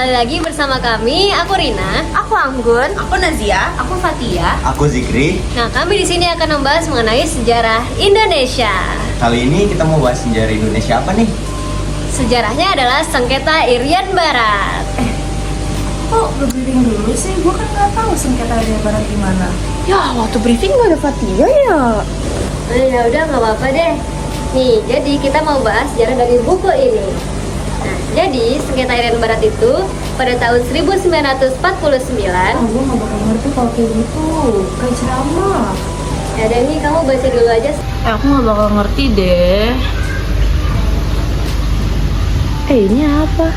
kembali lagi bersama kami. Aku Rina, Aku Anggun, Aku Nazia. aku Fatia. Aku Zikri. Nah, kami di sini akan membahas mengenai sejarah Indonesia. Kali ini kita mau bahas sejarah Indonesia apa nih? Sejarahnya adalah sengketa Irian Barat. Kok briefing dulu sih? Gue kan nggak tahu sengketa Irian Barat gimana. Ya, waktu briefing gak ada Fatia ya. Ya udah nggak apa-apa deh. Nih, jadi kita mau bahas sejarah dari buku ini. Nah, jadi sengketa Irian Barat itu pada tahun 1949. Gue nggak bakal ngerti kalau kayak gitu. Kayak ceramah. Ya udah nih kamu baca dulu aja. Aku gak bakal ngerti deh. Ini apa?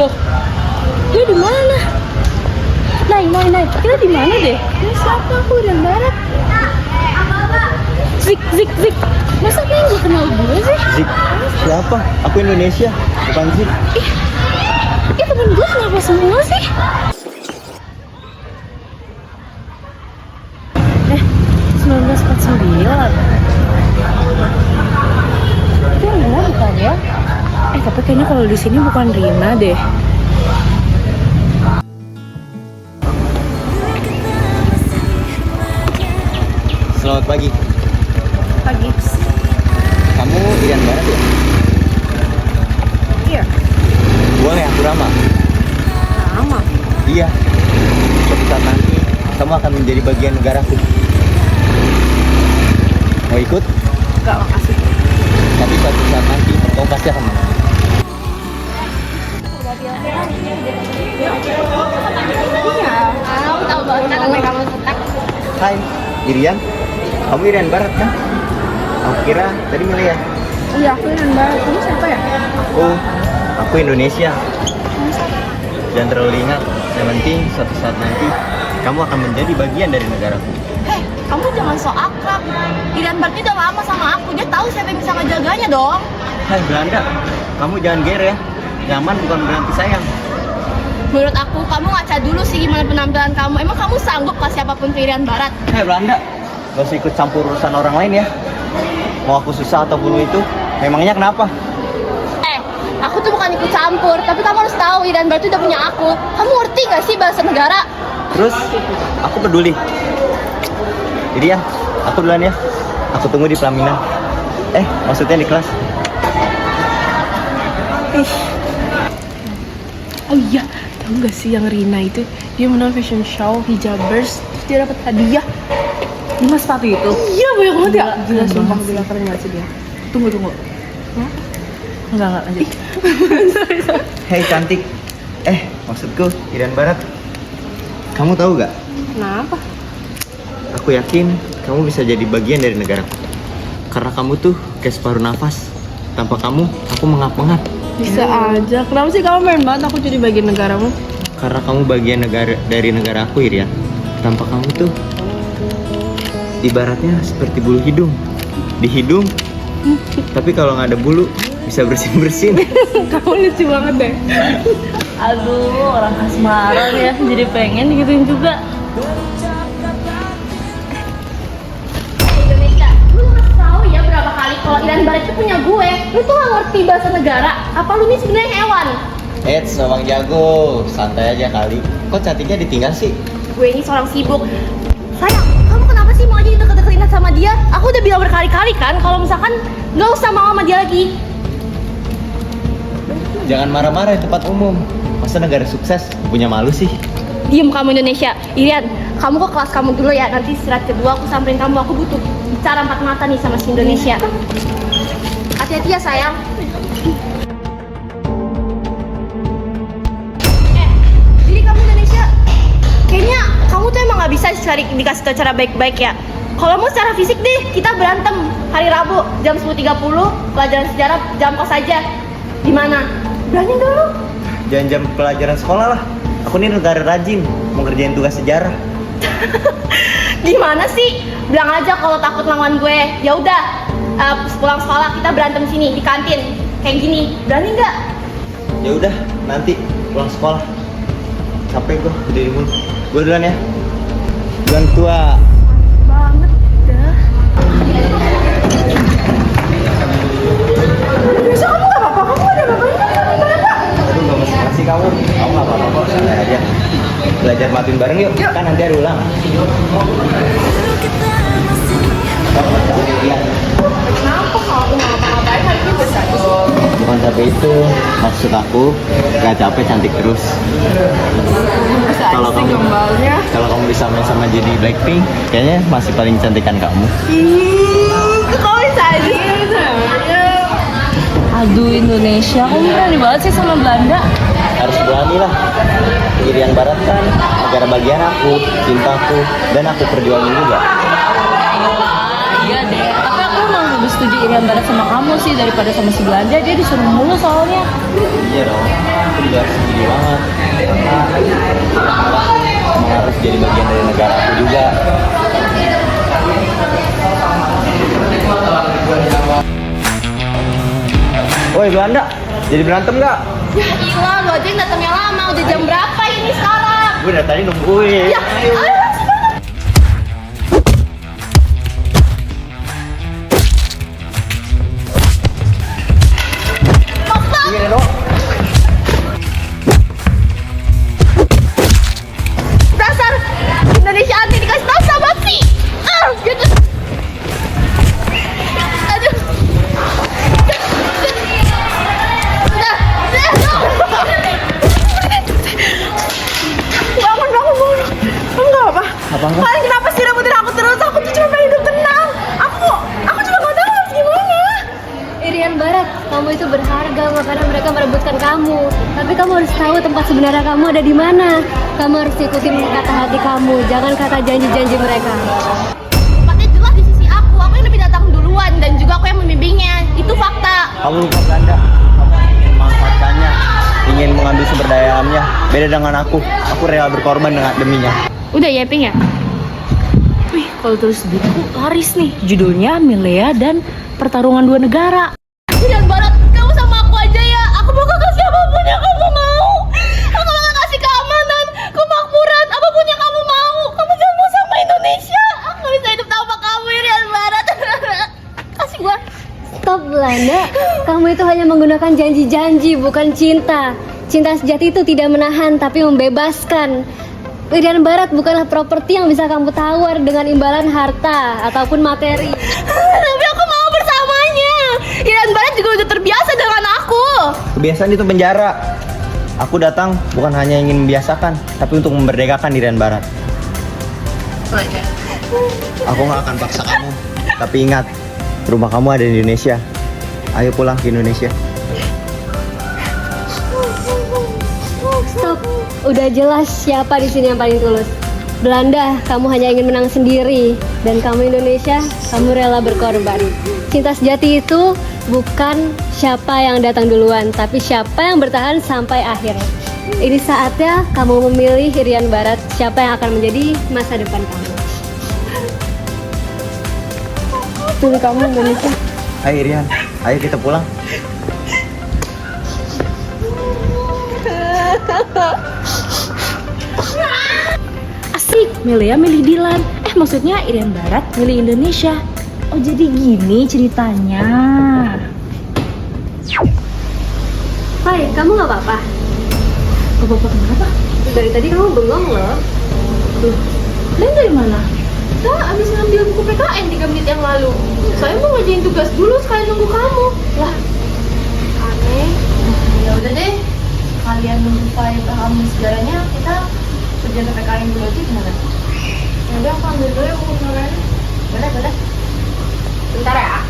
Loh, dia di mana? Nay, kita di mana deh? Ini siapa? Aku Irian Barat. Zik. Masa kayaknya gak kenal gue sih? Zik, siapa? Aku Indonesia, bukan Zik. Ih, temen gue kenapa semua sih? 1949. Itu Rina bukan ya? Tapi kayaknya kalau di sini bukan Rina deh. Selamat pagi. Pagi. Kamu Irian Barat ya? Iya. Boleh aku Rama? Sama. Iya. Suatu saat nanti kamu akan menjadi bagian negaraku. Mau ikut? Enggak, makasih. Tapi suatu saat nanti kamu pasti akan menang. Iya. Aku tahu banget kan sampai kamu setak. Hai, Irian. Kamu Irian Barat kan? Aku kira tadi milih ya. Iya, aku Irian Barat. Kamu siapa ya? Aku Indonesia. Jangan terlalu ingat. Yang penting suatu saat nanti kamu akan menjadi bagian dari negaraku. Hei, kamu jangan so akrab. Irian Barat udah lama sama aku. Dia tahu siapa yang bisa ngejaganya dong. Hai Belanda, kamu jangan ger ya. Nyaman bukan berarti sayang. Menurut aku, kamu ngaca dulu sih gimana penampilan kamu. Emang kamu sanggup kasih apapun ke Irian Barat? Hai Belanda, gak usah ikut campur urusan orang lain ya. Mau aku susah ataupun itu, memangnya kenapa? Aku tuh bukan ikut campur, tapi kamu harus tahu Irian Barat itu udah punya aku. Kamu ngerti gak sih bahasa negara? Terus, aku peduli. Irian, aku duluan ya. Aku tunggu di pelaminan. Maksudnya di kelas. Oh iya, tahu nggak sih yang Rina itu dia menang fashion show hijabers, terus dia dapat hadiah 5 sepatu itu. Iya, banyak banget ya. Gila, sumpah gila keren banget sih dia. Tunggu. Enggak lanjut. Hei cantik. Maksudku Irian Barat. Kamu tahu gak? Kenapa? Aku yakin kamu bisa jadi bagian dari negaraku. Karena kamu tuh kayak separuh nafas. Tanpa kamu, aku mengap-ngap. Bisa aja. Kenapa sih kamu main banget aku jadi bagian negaramu? Karena kamu bagian dari negara aku, Irian. Tanpa kamu tuh ibaratnya seperti bulu hidung. Di hidung, tapi kalau nggak ada bulu bisa bersin-bersin. Kamu lucu banget deh. Aduh, orang kasmaran ya, jadi pengen gituin juga. Indonesia, lu ngasih tahu ya berapa kali kalau Irian Barat itu punya gue. Lu tuh gak ngerti bahasa negara. Apa lu ini sebenarnya hewan? Bang Jago, santai aja kali. Kok cantiknya ditinggal sih? Gue ini seorang sibuk. Sayang, kamu kenapa sih mau aja deket-deketin sama dia? Aku udah bilang berkali-kali kan, kalau misalkan gak usah mau sama dia lagi. Jangan marah-marah di tempat umum. Masa negara sukses punya malu sih? Diem kamu Indonesia. Irian, kamu ke kelas kamu dulu ya. Nanti istirahat kedua aku samperin kamu. Aku butuh bicara 4 mata nih sama si Indonesia. Hati-hati ya sayang. Jadi kamu Indonesia, kayaknya kamu tuh emang gak bisa dikasih tau cara baik-baik ya. Kalau mau secara fisik deh, kita berantem hari Rabu jam 10.30, pelajaran sejarah jam kos aja. Gimana? Berani dulu? Jangan jam pelajaran sekolah lah. Aku ini negara rajin, mau ngerjain tugas sejarah. Gimana sih? Bilang aja kalau takut lawan gue. Ya udah, pulang sekolah kita berantem sini di kantin. Kayak gini, berani nggak? Ya udah, nanti pulang sekolah. Capek gue, berdiri mulu. Gue duluan ya. Duluan tua. Banget dah. Bisa kamu nggak apa-apa? Kamu ada apa-apa? belajar matuin bareng yuk. Kan nanti ada ulangan. Kenapa kalau aku ngapa-ngapain hari ini besar? Bukan sampai itu, maksud aku gak capek cantik terus. Kalau kamu kalau kamu bisa main sama jadi Blackpink, kayaknya masih paling cantikan kamu. Kok bisa aja sih? Aduh Indonesia, kamu berani banget sih sama Belanda. Harus berani lah. Irian Barat kan negara bagian aku, cintaku, dan aku perjuangin juga. Iya deh, tapi aku emang lebih setuju Irian Barat sama kamu sih daripada sama si Belanda. Dia disuruh mulu soalnya. Iya dong, aku juga harus setuju banget. Karena emang harus jadi bagian dari negara aku juga. Woi Belanda, jadi berantem nggak? Ya ilah, lu aja yang datangnya lama. Udah jam berapa ini sekarang? Gue dari tadi nungguin. Ya, ayo. Iya dong. Dasar Indonesia anti dikasih tahu sama si. Gitu. Aduh. Bangun. Enggak apa. Kalian kenapa sih rebutin aku terus? Aku tuh cuma pengen hidup tenang. Aku cuma nggak tahu harus gimana. Irian Barat, kamu itu berharga makanya mereka merebutkan kamu. Tapi kamu harus tahu tempat sebenarnya kamu ada di mana. Kamu harus ikutin kata hati kamu, jangan kata janji-janji mereka. Tempatnya jelas di sisi aku. Aku yang lebih datang duluan dan juga aku yang membimbingnya. Itu fakta. Kamu lupa Belanda. Kamu ingin memanfaatkannya, ingin mengambil sumber daya alamnya. Beda dengan aku rela berkorban deminya. Udah ya, Ping ya? Wih, kalau terus gitu laris nih. Judulnya Milea dan Pertarungan Dua Negara. Irian Barat, kamu sama aku aja ya. Aku bakal kasih apapun yang kamu mau. Aku bakal kasih keamanan, kemakmuran, apapun yang kamu mau. Kamu jangan mau sama Indonesia. Aku gak bisa hidup tanpa kamu, Irian Barat. Kasih gua. Stop Belanda, kamu itu hanya menggunakan janji-janji bukan cinta. Cinta sejati itu tidak menahan tapi membebaskan. Irian Barat bukanlah properti yang bisa kamu tawar dengan imbalan harta ataupun materi. Tapi aku mau bersamanya. Irian Barat juga udah terbiasa dengan aku. Kebiasaan itu penjara. Aku datang bukan hanya ingin membiasakan, tapi untuk memerdekakan Irian Barat. Aku nggak akan paksa kamu, tapi ingat, rumah kamu ada di Indonesia. Ayo pulang ke Indonesia. Stop, udah jelas siapa di sini yang paling tulus. Belanda, kamu hanya ingin menang sendiri, dan kamu Indonesia, kamu rela berkorban. Cinta sejati itu bukan siapa yang datang duluan, tapi siapa yang bertahan sampai akhir. Ini saatnya kamu memilih Irian Barat, siapa yang akan menjadi masa depan kamu. Pilih kamu Indonesia. Ayo Irian, ayo kita pulang. Asik, Milea milih Dilan. Maksudnya Irian Barat milih Indonesia. Oh jadi gini ceritanya. Hai, kamu gak apa-apa? Bapak kenapa? Dari tadi kamu bengong loh. Kalian dari mana? Kita habis ngambil buku PKN 3 menit yang lalu. Saya mau ngerjain tugas dulu sekali nunggu kamu. Lah, aneh. Ya udah deh, kalian nunggu file kamu segalanya, kita kerjaan PKN dulu aja gimana? Ya udah, aku ambil dulu ya buku PKN. Boleh. Bentar ya.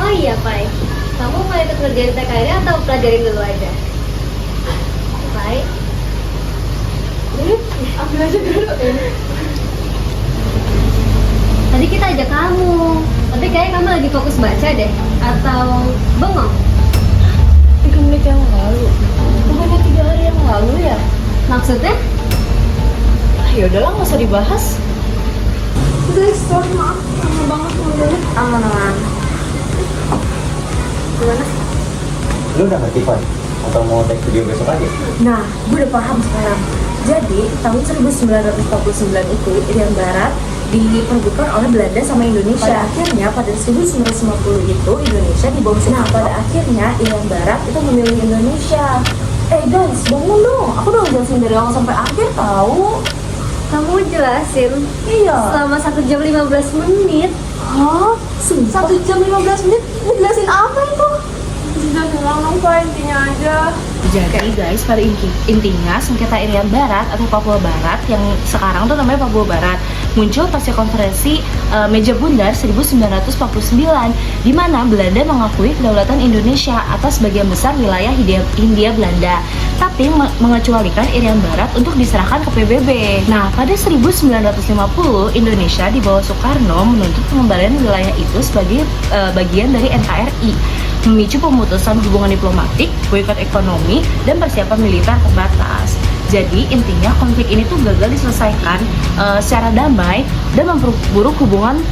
Oh iya, Pai. Kamu mau ikut ngerjain PKN atau pelajarin dulu aja? Pai. Ambil aja dulu. Tadi kita ajak kamu, tapi kayaknya kamu lagi fokus baca deh, atau bengong? 3 menit yang lalu. Bukannya 3 hari yang lalu ya? Maksudnya? Ya udahlah, nggak usah dibahas. Guys, sorry maaf, lama banget ngobrolnya. Aman. Gimana? Lu udah ngerti Pan? Atau mau take video besok aja? Nah, gue udah paham sekarang. Jadi, tahun 1949 itu Irian Barat diperebutkan oleh Belanda sama Indonesia. Pada akhirnya, pada 1950 itu Indonesia di bawah. Nah, pada akhirnya Irian Barat itu memilih Indonesia. Guys, bangun dong. Aku udah jelasin dari awal sampai akhir tahu. Kamu jelasin Iya. selama 1 jam 15 menit. Hah? 1 jam 15 menit? Ngejelasin apa itu? Jelasin langsung kok intinya aja. Jadi guys, pada intinya sengketa Irian Barat atau Papua Barat yang sekarang tuh namanya Papua Barat muncul pasca konferensi Meja Bundar 1949 di mana Belanda mengakui kedaulatan Indonesia atas sebagian besar wilayah Hindia Belanda, tapi mengecualikan Irian Barat untuk diserahkan ke PBB. Nah, pada 1950 Indonesia di bawah Soekarno menuntut pengembalian wilayah itu sebagai bagian dari NKRI, memicu pemutusan hubungan diplomatik, boikot ekonomi, dan persiapan militer terbatas. Jadi intinya konflik ini tuh gagal diselesaikan secara damai dan memperburuk hubungan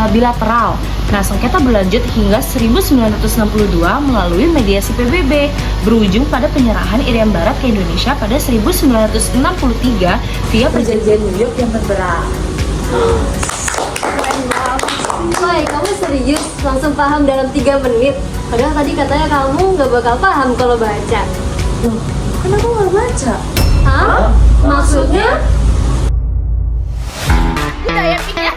bilateral. Nah, sengketa berlanjut hingga 1962 melalui mediasi PBB, berujung pada penyerahan Irian Barat ke Indonesia pada 1963 via Perjanjian New York yang terberat. Woi, kamu serius langsung paham dalam 3 menit? Padahal tadi katanya kamu nggak bakal paham kalau baca. Loh, kan aku nggak baca. Hah? Maksudnya? Udah ya, Pik, ya.